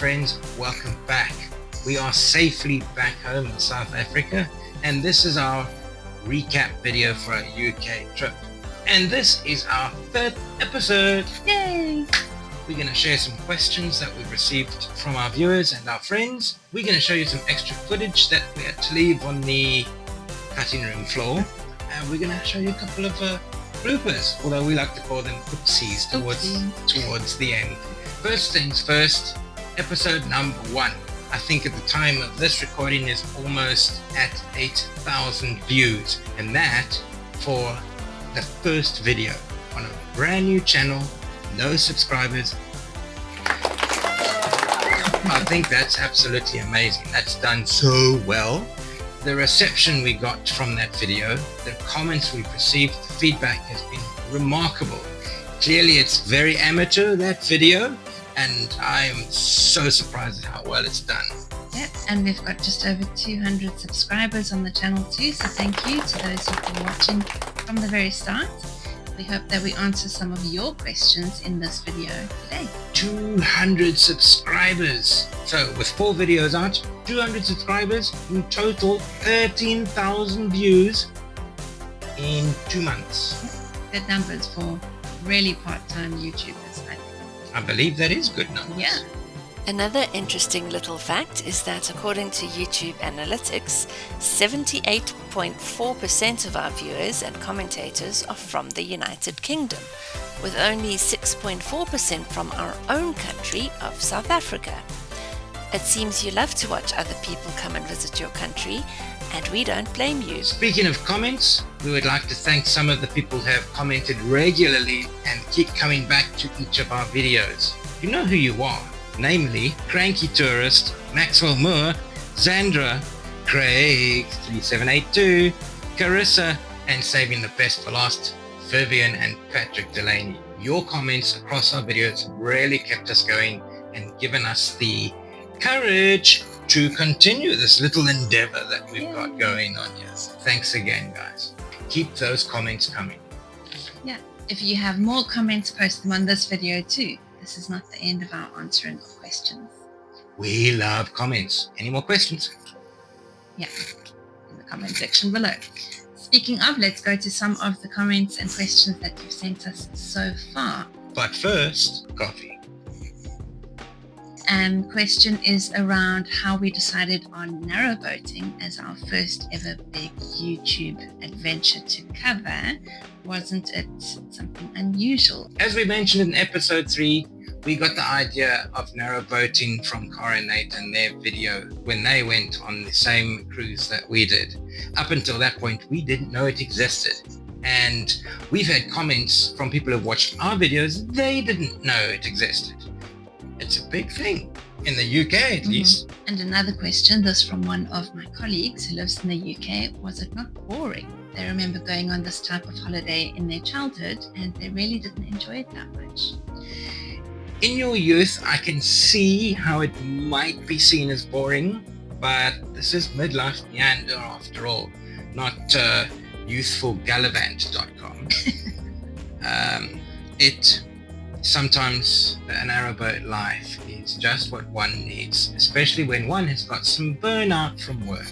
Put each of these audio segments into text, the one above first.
friends, welcome back. We are safely back home in South Africa, and this is our recap video for our UK trip. And this is our 3rd episode. Yay! We're going to share some questions that we've received from our viewers and our friends. We're going to show you some extra footage that we had to leave on the cutting room floor. And we're going to show you a couple of bloopers, although we like to call them oopsies towards the end. First things first, episode number 1. I think at the time of this recording is almost at 8,000 views, and that for the first video on a brand new channel, no subscribers. I think that's absolutely amazing. That's done so well. The reception we got from that video, the comments we've received, the feedback has been remarkable. Clearly it's very amateur, that video, and I am so surprised at how well it's done. Yeah, and we've got just over 200 subscribers on the channel too, so thank you to those who've been watching from the very start. We hope that we answer some of your questions in this video today. 200 subscribers! So with 4 videos out, 200 subscribers, in total 13,000 views in 2 months. Good numbers for really part-time YouTubers, I think. I believe that is good numbers. Yeah. Another interesting little fact is that according to YouTube analytics, 78.4% of our viewers and commentators are from the United Kingdom, with only 6.4% from our own country of South Africa. It seems you love to watch other people come and visit your country, and we don't blame you. Speaking of comments, we would like to thank some of the people who have commented regularly and keep coming back to each of our videos. You know who you are. Namely, Cranky Tourist, Maxwell Moore, Zandra, Craig 3782, Carissa, and saving the best for last, Vivian and Patrick Delaney. Your comments across our videos really kept us going and given us the courage to continue this little endeavor that we've got going on here. So thanks again, guys. Keep those comments coming. Yeah, if you have more comments, post them on this video too. This is not the end of our answering of questions. We love comments. Any more questions? Yeah, in the comment section below. Speaking of, let's go to some of the comments and questions that you've sent us so far. But first, coffee. Question is around how we decided on narrowboating as our first ever big YouTube adventure to cover. Wasn't it something unusual? As we mentioned in episode 3, we got the idea of narrowboating from Cara and Nate and their video when they went on the same cruise that we did. Up until that point, we didn't know it existed. And we've had comments from people who've watched our videos, they didn't know it existed. It's a big thing, in the UK at least. And another question, this from one of my colleagues who lives in the UK, was it not boring? They remember going on this type of holiday in their childhood and they really didn't enjoy it that much. In your youth, I can see how it might be seen as boring, but this is Midlife Meander after all, not youthfulgallivant.com. Sometimes a narrowboat life is just what one needs, especially when one has got some burnout from work.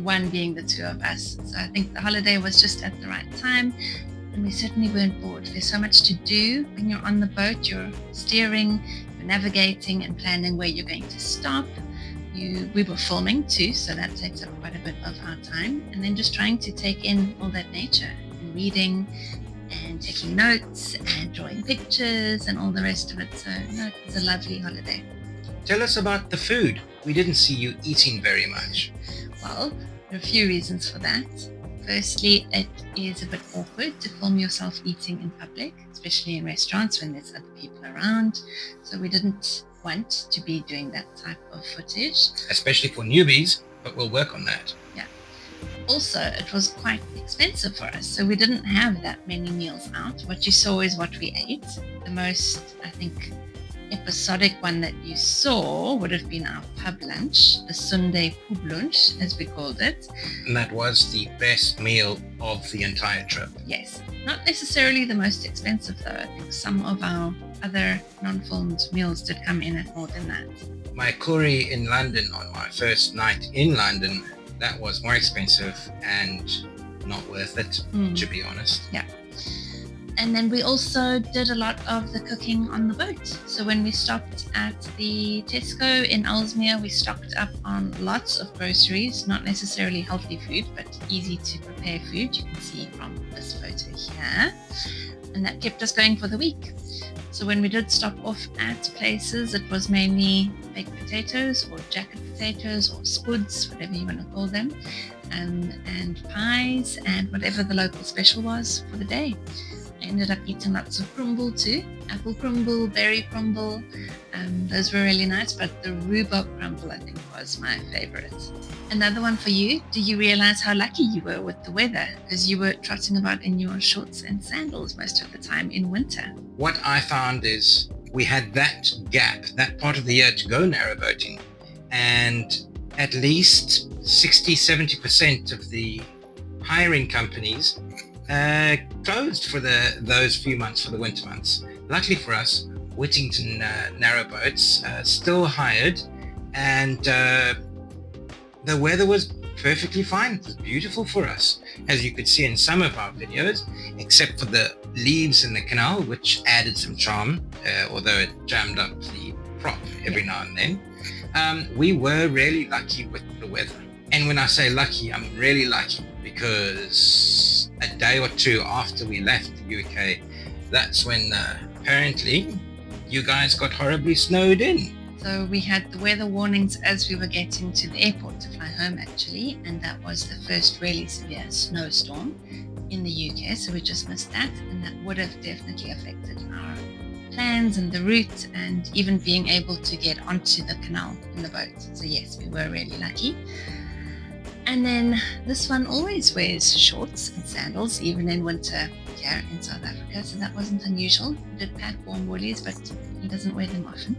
One being the two of us. So I think the holiday was just at the right time, and we certainly weren't bored. There's so much to do when you're on the boat. You're steering, you're navigating and planning where you're going to stop. We were filming too, so that takes up quite a bit of our time. And then just trying to take in all that nature and reading and taking notes and drawing pictures and all the rest of it. So no, it was a lovely holiday. Tell us about the food. We didn't see you eating very much. Well, there are a few reasons for that. Firstly, it is a bit awkward to film yourself eating in public, especially in restaurants when there's other people around. So we didn't want to be doing that type of footage. Especially for newbies, but we'll work on that. Yeah. Also, it was quite expensive for us, so we didn't have that many meals out. What you saw is what we ate. The most, I think, episodic one that you saw would have been our pub lunch, the Sunday pub lunch, as we called it. And that was the best meal of the entire trip. Yes. Not necessarily the most expensive though. I think some of our other non-filmed meals did come in at more than that. My curry in London on my first night in London, that was more expensive and not worth it, to be honest. Yeah. And then we also did a lot of the cooking on the boat. So when we stopped at the Tesco in Ellesmere, we stocked up on lots of groceries, not necessarily healthy food, but easy to prepare food. You can see from this photo here. And that kept us going for the week. So when we did stop off at places, it was mainly baked potatoes or jacket potatoes or spuds, whatever you want to call them, and pies and whatever the local special was for the day. I ended up eating lots of crumble too, apple crumble, berry crumble. Those were really nice, but the rhubarb crumble I think was my favorite. Another one for you, do you realize how lucky you were with the weather? Because you were trotting about in your shorts and sandals most of the time in winter. What I found is we had that gap, that part of the year to go narrowboating, and at least 60-70% of the hiring companies closed for those few months, for the winter months. Luckily for us, Whittington Narrowboats still hired, and the weather was perfectly fine. It was beautiful for us, as you could see in some of our videos, except for the leaves in the canal, which added some charm, although it jammed up the prop every now and then. We were really lucky with the weather. And when I say lucky, I'm really lucky because a day or two after we left the UK, that's when apparently you guys got horribly snowed in. So we had the weather warnings as we were getting to the airport to fly home actually, and that was the first really severe snowstorm in the UK, so we just missed that, and that would have definitely affected our plans and the route and even being able to get onto the canal in the boat. So yes, we were really lucky. And then this one always wears shorts and sandals, even in winter here in South Africa, so that wasn't unusual. We did pack warm woolies, but he doesn't wear them often.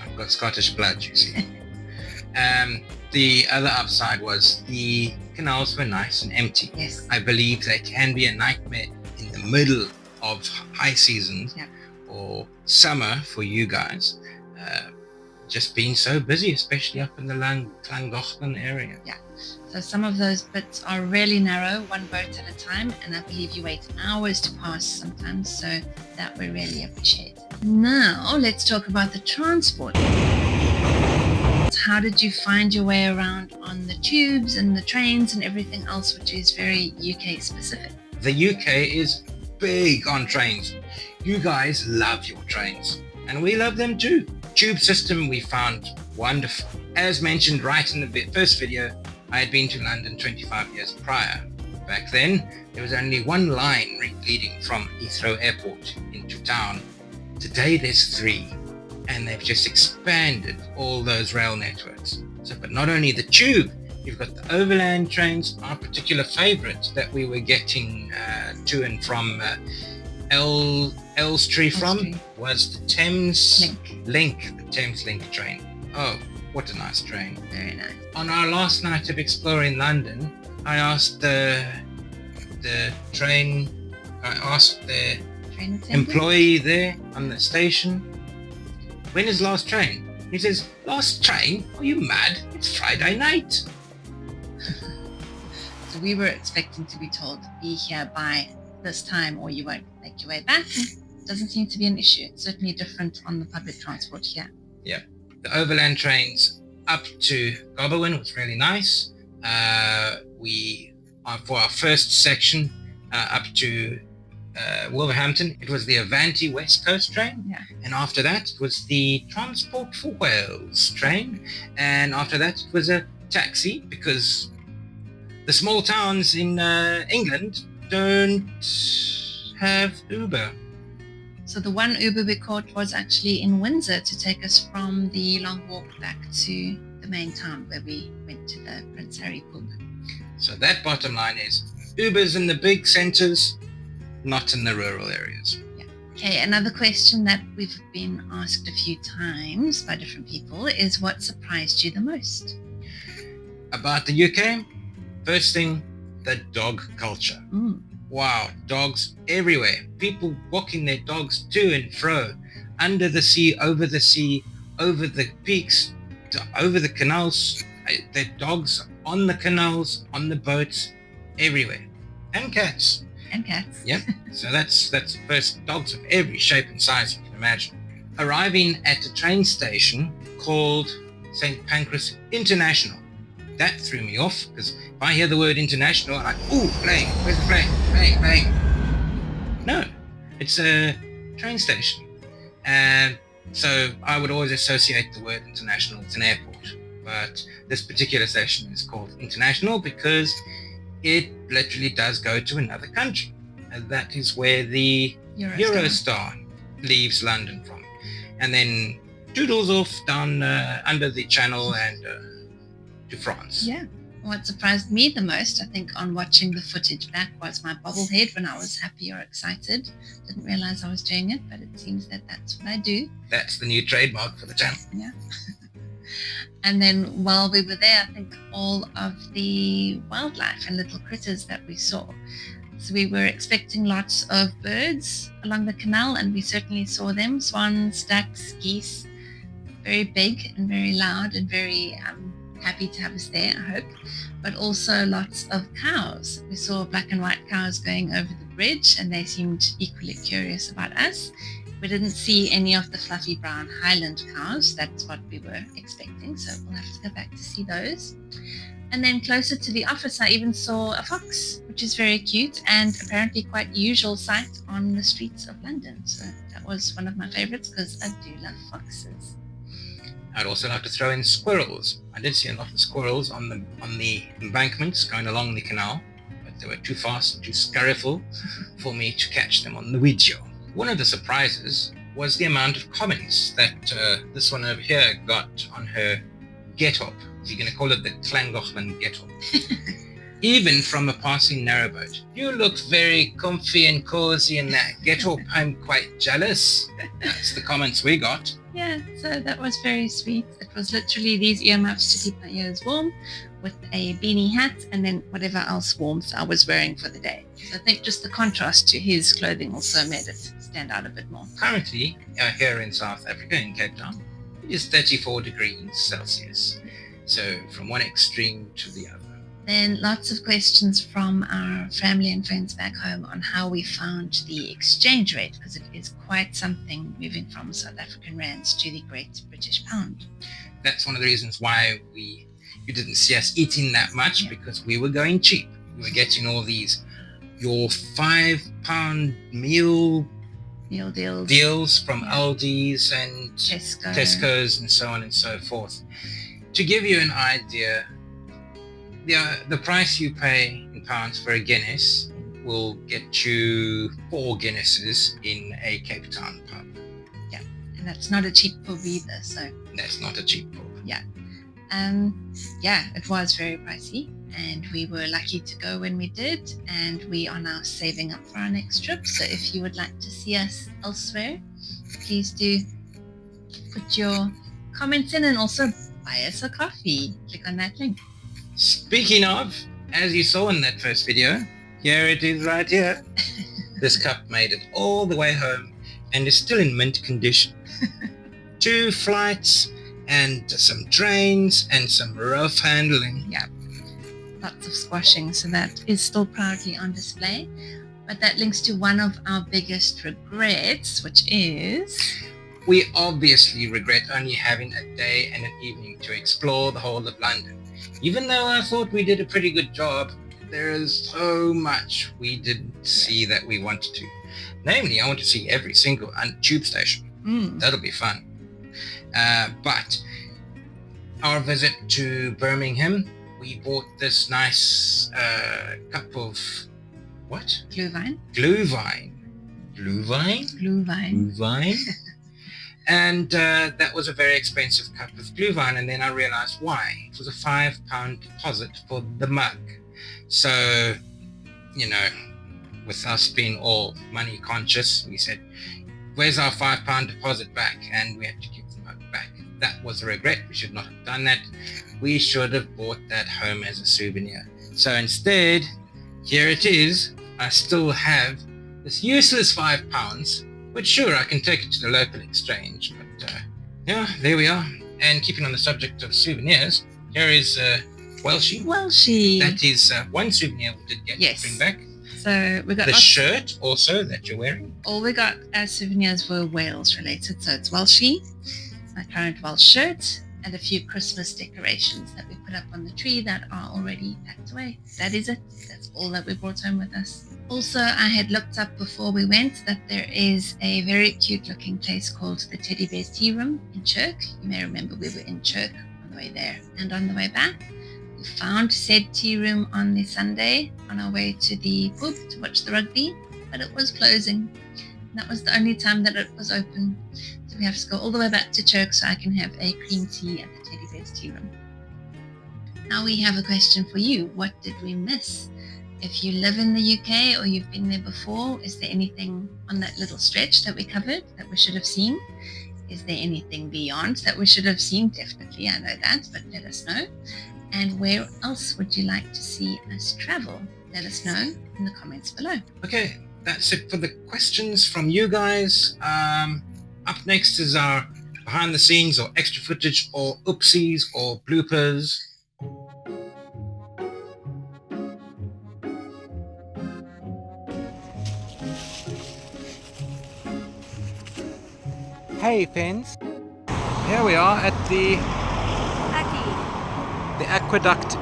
I've got Scottish blood, you see. The other upside was the canals were nice and empty. Yes. I believe they can be a nightmare in the middle of high seasons or summer for you guys. Just being so busy, especially up in the Llangollen area. Yeah, so some of those bits are really narrow, one boat at a time, and I believe you wait hours to pass sometimes, so that we really appreciate. Now, let's talk about the transport. How did you find your way around on the tubes and the trains and everything else, which is very UK specific? The UK is big on trains. You guys love your trains, and we love them too. Tube system we found wonderful. As mentioned right in the first video, I had been to London 25 years prior. Back then, there was only one line leading from Heathrow Airport into town. Today there's 3, and they've just expanded all those rail networks. So, but not only the tube, you've got the overland trains. Our particular favorite that we were getting to and from Elstree from was the Thames Link, the Thames Link train. Oh, what a nice train. Very nice. On our last night of exploring London, I asked the employee there on the station, when is last train? He says, last train? Are you mad? It's Friday night. So we were expecting to be told, be here by this time or you won't make your way back. Doesn't seem to be an issue. It's certainly different on the public transport here. Yeah, the overland trains up to Llangollen was really nice. We for our first section up to Wolverhampton, it was the Avanti West Coast train, and after that it was the Transport for Wales train, and after that it was a taxi, because the small towns in England don't have Uber. So the one Uber we caught was actually in Windsor to take us from the long walk back to the main town where we went to the Prince Harry pub. So that bottom line is Ubers in the big centres, not in the rural areas. Yeah. Okay, another question that we've been asked a few times by different people is, what surprised you the most? About the UK, first thing, the dog culture. Wow, dogs everywhere. People walking their dogs to and fro, under the sea, over the peaks, over the canals. Their dogs on the canals, on the boats, everywhere. And cats. And cats. Yep. So that's the first dogs of every shape and size you can imagine. Arriving at a train station called St. Pancras International. That threw me off, because if I hear the word international, I'm like, ooh, plane, where's the plane? Plane. No, it's a train station. And so I would always associate the word international with an airport. But this particular station is called International because it literally does go to another country. And that is where the Eurostar leaves London from. And then doodles off down under the channel and to France. Yeah. What surprised me the most, I think, on watching the footage back was my bobblehead when I was happy or excited. Didn't realize I was doing it, but it seems that that's what I do. That's the new trademark for the channel. Yeah. And then while we were there, I think all of the wildlife and little critters that we saw. So we were expecting lots of birds along the canal, and we certainly saw them. Swans, ducks, geese, very big and very loud and very happy to have us there, I hope. But also lots of cows. We saw black and white cows going over the bridge, and they seemed equally curious about us. We didn't see any of the fluffy brown Highland cows. That's what we were expecting, so we'll have to go back to see those. And then closer to the office, I even saw a fox, which is very cute and apparently quite usual sight on the streets of London. So that was one of my favorites because I do love foxes. I'd also like to throw in squirrels. I did see a lot of squirrels on the embankments going along the canal, but they were too fast and too scurryful for me to catch them on the video. One of the surprises was the amount of comments that this one over here got on her get-up. You're going to call it the Llangollen get-up. Even from a passing narrowboat. You look very comfy and cozy in that get-up. I'm quite jealous. That's the comments we got. Yeah, so that was very sweet. It was literally these earmuffs to keep my ears warm, with a beanie hat and then whatever else warmth I was wearing for the day. So I think just the contrast to his clothing also made it stand out a bit more. Currently, here in South Africa, in Cape Town, it is 34 degrees Celsius. So from one extreme to the other. Then lots of questions from our family and friends back home on how we found the exchange rate, because it is quite something moving from South African rands to the Great British Pound. That's one of the reasons why you didn't see us eating that much, because we were going cheap. We were getting all these your £5 meal deals from Aldi's and Tesco's and so on and so forth. To give you an idea, the price you pay in pounds for a Guinness will get you 4 Guinnesses in a Cape Town pub. Yeah, and that's not a cheap pub either. So that's not a cheap pub. Yeah. Yeah, it was very pricey, and we were lucky to go when we did, and we are now saving up for our next trip. So if you would like to see us elsewhere, please do put your comments in and also buy us a coffee. Click on that link. Speaking of, as you saw in that first video, here it is right here. This cup made it all the way home and is still in mint condition. 2 flights and some trains and some rough handling. Yeah, lots of squashing, so that is still proudly on display. But that links to one of our biggest regrets, which is... we obviously regret only having a day and an evening to explore the whole of London. Even though I thought we did a pretty good job, there is so much we didn't see that we wanted to. Namely, I want to see every single tube station. That'll be fun. But our visit to Birmingham, we bought this nice cup of what? Glühwein. And that was a very expensive cup of Glühwein, and then I realized why. It was a £5 deposit for the mug. So, with us being all money conscious, we said, where's our £5 deposit back? And we had to give the mug back. That was a regret. We should not have done that. We should have bought that home as a souvenir. So instead, here it is, I still have this useless £5, which sure, I can take it to the local exchange, but yeah, there we are. And keeping on the subject of souvenirs, here is Welshie. That is one souvenir we did get to bring back. So we got the shirt also that you're wearing. All we got as souvenirs were Wales related. So it's Welshie, my current Welsh shirt, and a few Christmas decorations that we put up on the tree that are already packed away. That is it. That's all that we brought home with us. Also, I had looked up before we went that there is a very cute looking place called the Teddy Bear's Tea Room in Chirk. You may remember we were in Chirk on the way there and on the way back. We found said tea room on the Sunday on our way to the pub to watch the rugby, but it was closing. And that was the only time that it was open. So we have to go all the way back to Chirk so I can have a cream tea at the Teddy Bear's Tea Room. Now we have a question for you. What did we miss? If you live in the UK or you've been there before, is there anything on that little stretch that we covered that we should have seen? Is there anything beyond that we should have seen? Definitely, I know that, but let us know. And where else would you like to see us travel? Let us know in the comments below. Okay, that's it for the questions from you guys. Up next is our behind the scenes or extra footage or oopsies or bloopers. Hey fans, here we are at the aqueduct.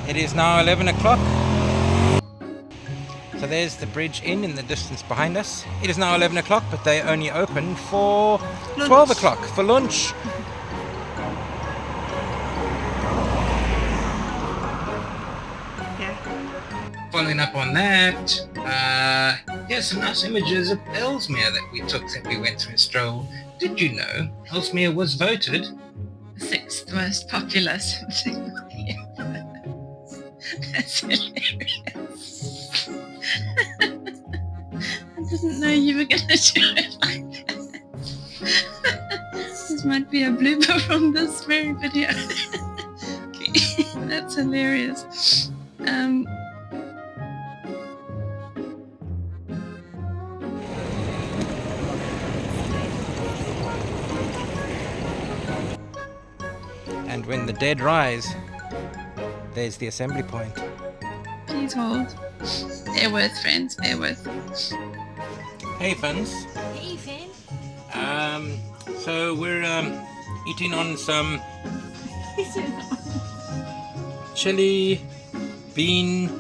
It is now 11 o'clock. So there's the bridge in the distance behind us. It is now 11 o'clock, but they only open for lunch. 12 o'clock for lunch. Following up on that, here's some nice images of Ellesmere that we took that we went for a stroll. Did you know Ellesmere was voted the 6th most populous thing? That's hilarious. I didn't know you were going to do it like that. This might be a blooper from this very video. Okay, that's hilarious. And when the dead rise, there's the assembly point. Please hold. Bear with, friends, bear with. Hey, Fans. Hey, Finn. So we're eating on some chili 3-bean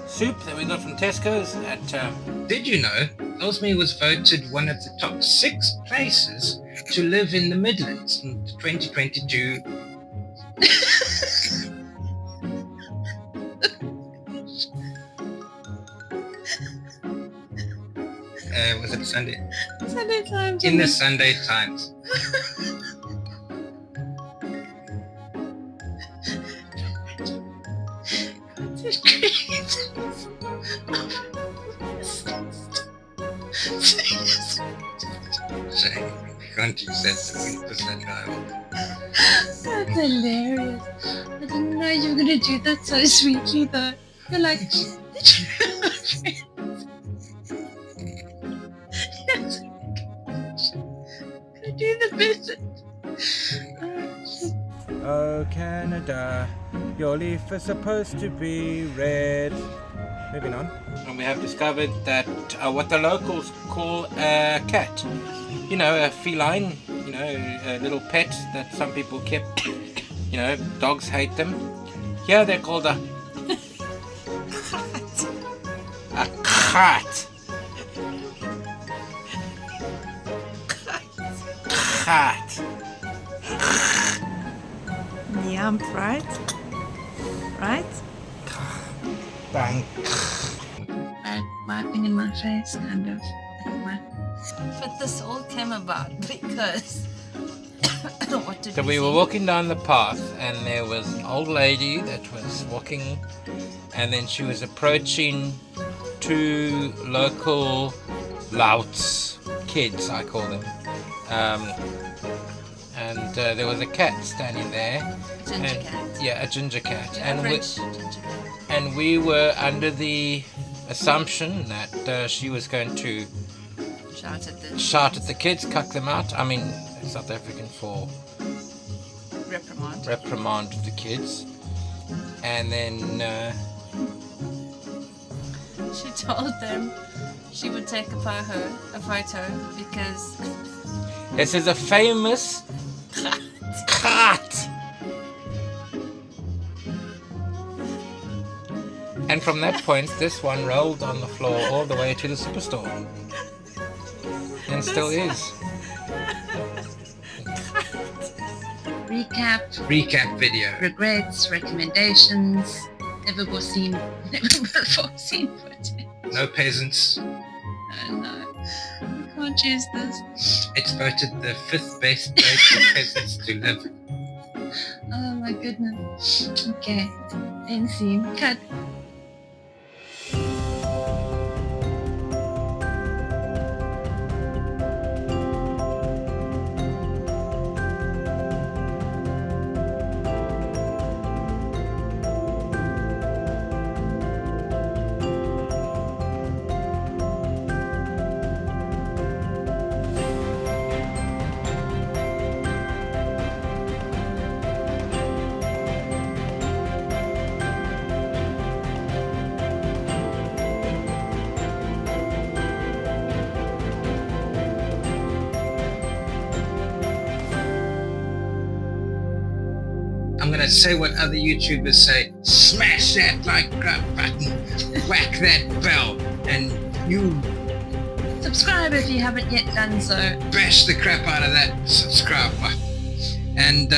soup that we got from Tesco's at. Did you know Ellesmere was voted one of the top 6 places to live in the Midlands in 2022? Was it Sunday? Sunday Times. In the Sunday Times. Can't you set the 3% dialogue? That's hilarious. I didn't know you were going to do that so sweetly though. You're like, can I do the bit? Oh Canada, your leaf is supposed to be red. Moving on. And we have discovered that what the locals call a cat. You know, a feline, you know, a little pet that some people kept. You know, dogs hate them. Here they're called a cat. Cat. Yump, right? Right? Bang. Wiping in my face, kind of. But this all came about because what did So we were walking down the path and there was an old lady that was walking, and then she was approaching 2 local louts, kids I call them, and there was a cat standing there. Ginger and, cat. Yeah, a ginger cat. The And average ginger cat. and we were under the assumption that she was going to shout at the kids, cuck them out. I mean, South African for reprimand the kids. And then she told them she would take a photo because this is a famous cat. And from that point, this one rolled on the floor all the way to the superstore. And still is. Recap video. Regrets, recommendations, never before seen footage. No peasants. No, we can't choose this. It's voted the 5th best place for peasants to live. Oh my goodness. Okay, end scene. Cut. I'm gonna say what other YouTubers say. Smash that like button, whack that bell, and you Subscribe if you haven't yet done so. bash the crap out of that subscribe button. And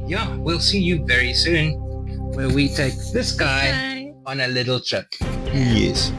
yeah, we'll see you very soon, where we take this guy Bye. on a little trip. Yes,